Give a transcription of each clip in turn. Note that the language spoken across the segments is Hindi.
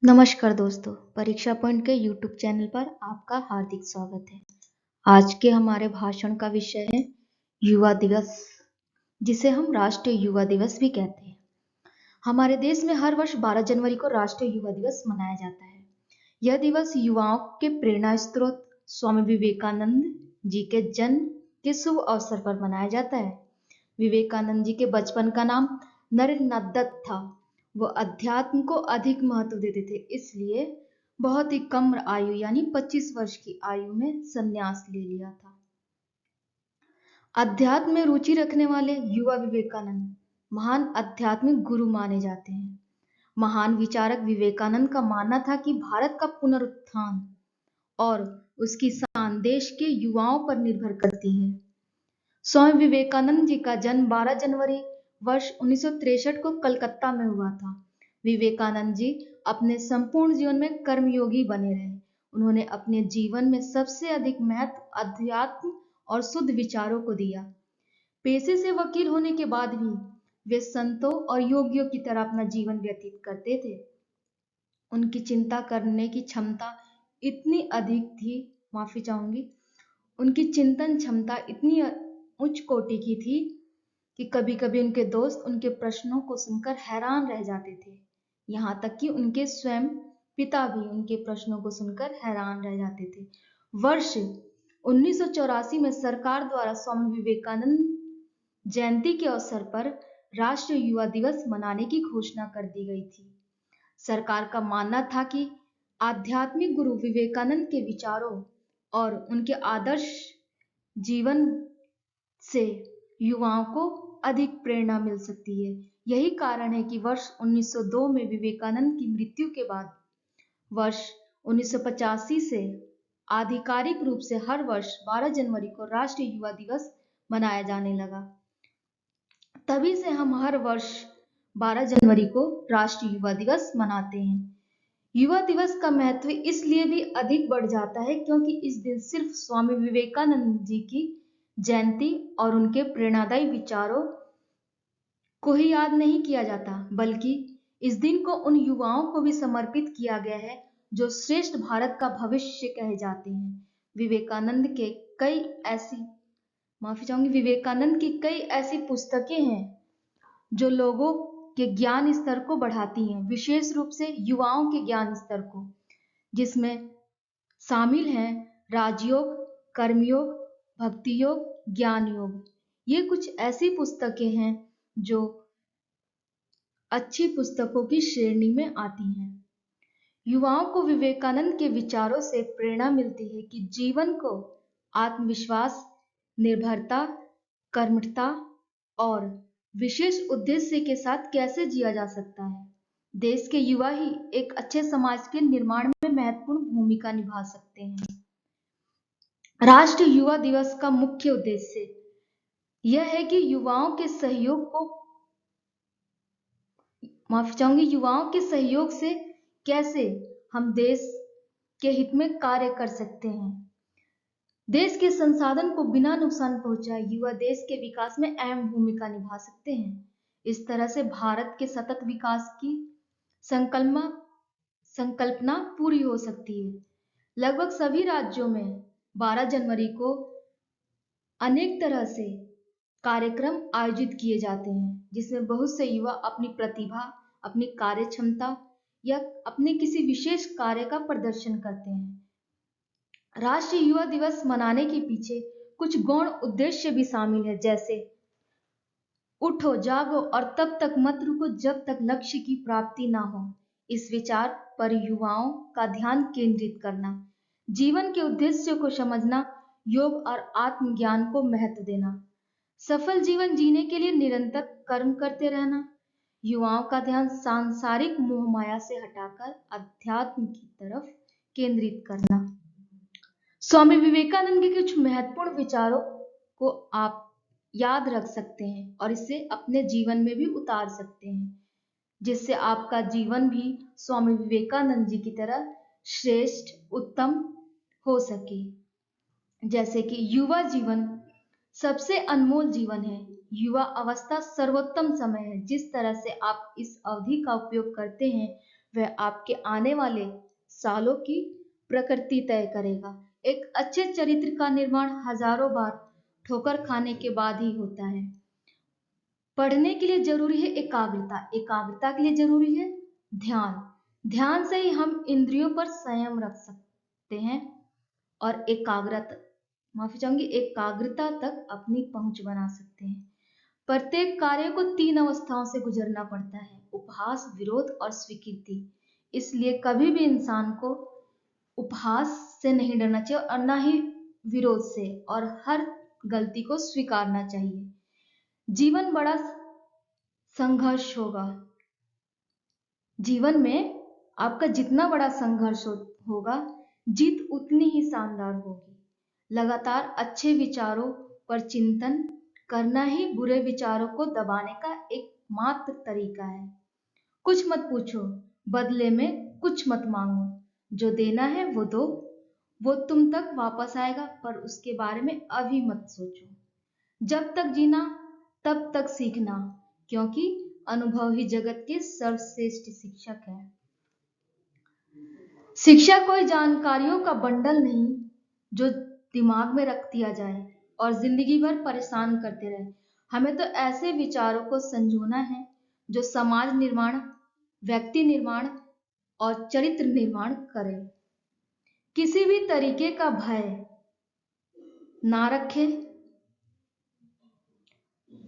नमस्कार दोस्तों, परीक्षा पॉइंट के यूट्यूब चैनल पर आपका हार्दिक स्वागत है। आज के हमारे भाषण का विषय है युवा दिवस, जिसे हम राष्ट्रीय युवा दिवस भी कहते हैं। हमारे देश में हर वर्ष 12 जनवरी को राष्ट्रीय युवा दिवस मनाया जाता है। यह दिवस युवाओं के प्रेरणा स्रोत स्वामी विवेकानंद जी के जन्म के शुभ अवसर पर मनाया जाता है। विवेकानंद जी के बचपन का नाम नरेंद्र दत्त था। वो अध्यात्म को अधिक महत्व देते थे, इसलिए बहुत ही कम आयु यानी 25 वर्ष की आयु में संन्यास ले लिया था। अध्यात्म में रुचि रखने वाले युवा विवेकानंद महान आध्यात्मिक गुरु माने जाते हैं। महान विचारक विवेकानंद का मानना था कि भारत का पुनरुत्थान और उसकी शान देश के युवाओं पर निर्भर करती है। स्वामी विवेकानंद जी का जन्म 12 जनवरी वर्ष 1963 को कलकत्ता में हुआ था। विवेकानंद जी अपने संपूर्ण जीवन में कर्मयोगी बने रहे। उन्होंने अपने जीवन में सबसे अधिक महत्व अध्यात्म और शुद्ध विचारों को दिया। पेशे से वकील होने के बाद भी वे संतों और योगियों की तरह अपना जीवन व्यतीत करते थे। उनकी चिंता करने की क्षमता इतनी अधिक थी, माफी चाहूंगी, उनकी चिंतन क्षमता इतनी उच्च कोटि की थी कि कभी कभी उनके दोस्त उनके प्रश्नों को सुनकर हैरान रह जाते थे। यहाँ तक कि उनके स्वयं पिता भी उनके प्रश्नों को सुनकर हैरान रह जाते थे। वर्ष 1984 में सरकार द्वारा स्वामी विवेकानंद जयंती के अवसर पर राष्ट्रीय युवा दिवस मनाने की घोषणा कर दी गई थी। सरकार का मानना था कि आध्यात्मिक गुरु विवेकानंद के विचारों और उनके आदर्श जीवन से युवाओं को अधिक प्रेरणा मिल सकती है। यही कारण है कि वर्ष 1902 में विवेकानंद की मृत्यु के बाद वर्ष 1985 से आधिकारिक रूप से हर वर्ष 12 जनवरी को राष्ट्रीय युवा दिवस मनाया जाने लगा। तभी से हम हर वर्ष 12 जनवरी को राष्ट्रीय युवा दिवस मनाते हैं। युवा दिवस का महत्व इसलिए भी अधिक बढ़ जाता है क्योंकि इस दिन सिर्फ स्वामी विवेकानंद जी की जयंती और उनके प्रेरणादायी विचारों को ही याद नहीं किया जाता, बल्कि इस दिन को उन युवाओं को भी समर्पित किया गया है जो श्रेष्ठ भारत का भविष्य कहे जाते हैं। विवेकानंद की कई ऐसी पुस्तकें हैं जो लोगों के ज्ञान स्तर को बढ़ाती हैं, विशेष रूप से युवाओं के ज्ञान स्तर को, जिसमें शामिल हैं राजयोग, कर्मयोग, भक्ति योग, ज्ञान योग। ये कुछ ऐसी पुस्तकें हैं जो अच्छी पुस्तकों की श्रेणी में आती हैं। युवाओं को विवेकानंद के विचारों से प्रेरणा मिलती है कि जीवन को आत्मविश्वास, निर्भरता, कर्मठता और विशेष उद्देश्य के साथ कैसे जिया जा सकता है। देश के युवा ही एक अच्छे समाज के निर्माण में महत्वपूर्ण भूमिका निभा सकते हैं। राष्ट्रीय युवा दिवस का मुख्य उद्देश्य यह है कि युवाओं के सहयोग से कैसे हम देश के हित में कार्य कर सकते हैं। देश के संसाधन को बिना नुकसान पहुंचाए युवा देश के विकास में अहम भूमिका निभा सकते हैं। इस तरह से भारत के सतत विकास की संकल्पना पूरी हो सकती है। लगभग सभी राज्यों में 12 जनवरी को अनेक तरह से कार्यक्रम आयोजित किए जाते हैं, जिसमें बहुत से युवा अपनी प्रतिभा, अपनी कार्य क्षमता या अपने किसी विशेष कार्य का प्रदर्शन करते हैं। राष्ट्रीय युवा दिवस मनाने के पीछे कुछ गौण उद्देश्य भी शामिल है, जैसे उठो, जागो और तब तक मत रुको जब तक लक्ष्य की प्राप्ति ना हो। इस विचार पर युवाओं का ध्यान केंद्रित करना, जीवन के उद्देश्य को समझना, योग और आत्मज्ञान को महत्व देना, सफल जीवन जीने के लिए निरंतर कर्म करते रहना, युवाओं का ध्यान सांसारिक मोह माया से हटाकर अध्यात्म की तरफ केंद्रित करना। स्वामी विवेकानंद के कुछ महत्वपूर्ण विचारों को आप याद रख सकते हैं और इसे अपने जीवन में भी उतार सकते हैं, जिससे आपका जीवन भी स्वामी विवेकानंद जी की तरह श्रेष्ठ, उत्तम हो सके। जैसे कि युवा जीवन सबसे अनमोल जीवन है। युवा अवस्था सर्वोत्तम समय है। जिस तरह से आप इस अवधि का उपयोग करते हैं, वह आपके आने वाले सालों की प्रकृति तय करेगा। एक अच्छे चरित्र का निर्माण हजारों बार ठोकर खाने के बाद ही होता है। पढ़ने के लिए जरूरी है एकाग्रता, एकाग्रता के लिए जरूरी है ध्यान, ध्यान से ही हम इंद्रियों पर संयम रख सकते हैं और एकाग्रता तक अपनी पहुंच बना सकते हैं। प्रत्येक कार्य को 3 अवस्थाओं से गुजरना पड़ता है, उपहास, विरोध और स्वीकृति। इसलिए कभी भी इंसान को उपहास से नहीं डरना चाहिए और ना ही विरोध से, और हर गलती को स्वीकारना चाहिए। जीवन बड़ा संघर्ष होगा। जीवन में आपका जितना बड़ा संघर्ष होगा, जीत उतनी ही शानदार होगी। लगातार अच्छे विचारों पर चिंतन करना ही बुरे विचारों को दबाने का एकमात्र तरीका है। कुछ मत पूछो, बदले में कुछ मत मांगो, जो देना है वो दो, वो तुम तक वापस आएगा, पर उसके बारे में अभी मत सोचो। जब तक जीना तब तक सीखना, क्योंकि अनुभव ही जगत के सर्वश्रेष्ठ शिक्षक है। शिक्षा कोई जानकारियों का बंडल नहीं जो दिमाग में रख दिया जाए और जिंदगी भर परेशान करते रहे। हमें तो ऐसे विचारों को संजोना है जो समाज निर्माण, व्यक्ति निर्माण और चरित्र निर्माण करे। किसी भी तरीके का भय ना रखे,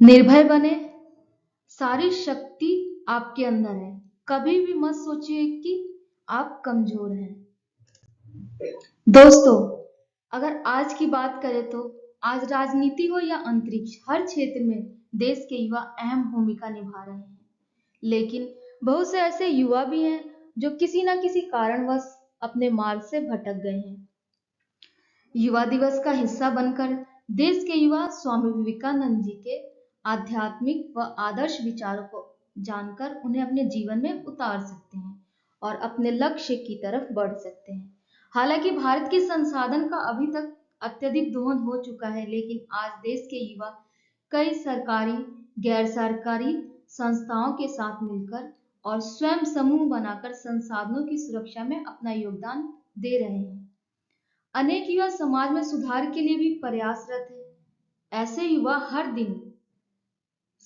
निर्भय बने। सारी शक्ति आपके अंदर है। कभी भी मत सोचिए कि आप कमजोर हैं। दोस्तों, अगर आज की बात करें तो आज राजनीति हो या अंतरिक्ष, हर क्षेत्र में देश के युवा अहम भूमिका निभा रहे हैं। लेकिन बहुत से ऐसे युवा भी हैं जो किसी न किसी कारणवश अपने मार्ग से भटक गए हैं। युवा दिवस का हिस्सा बनकर देश के युवा स्वामी विवेकानंद जी के आध्यात्मिक व आदर्श विचारों को जानकर उन्हें अपने जीवन में उतार सकते हैं और अपने लक्ष्य की तरफ बढ़ सकते हैं। हालांकि भारत के संसाधन का अभी तक अत्यधिक दोहन हो चुका है, लेकिन आज देश के युवा कई सरकारी, गैर सरकारी संस्थाओं के साथ मिलकर और स्वयं समूह बनाकर संसाधनों की सुरक्षा में अपना योगदान दे रहे हैं। अनेक युवा समाज में सुधार के लिए भी प्रयासरत हैं। ऐसे युवा हर दिन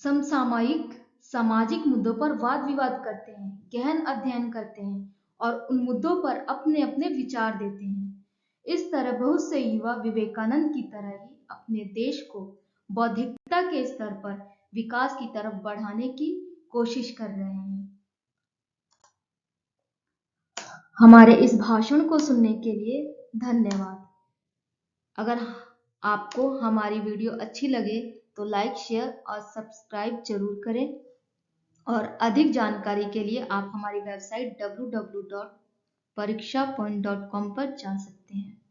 समसामयिक सामाजिक मुद्दों पर वाद विवाद करते हैं, गहन अध्ययन करते हैं और उन मुद्दों पर अपने अपने विचार देते हैं। इस तरह बहुत से युवा विवेकानंद की तरह ही अपने देश को बौद्धिकता के स्तर पर विकास की तरफ बढ़ाने की कोशिश कर रहे हैं। हमारे इस भाषण को सुनने के लिए धन्यवाद। अगर आपको हमारी वीडियो अच्छी लगे तो लाइक, शेयर और सब्सक्राइब जरूर करें और अधिक जानकारी के लिए आप हमारी वेबसाइट www.parikshapoint.com पर जा सकते हैं।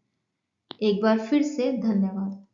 एक बार फिर से धन्यवाद।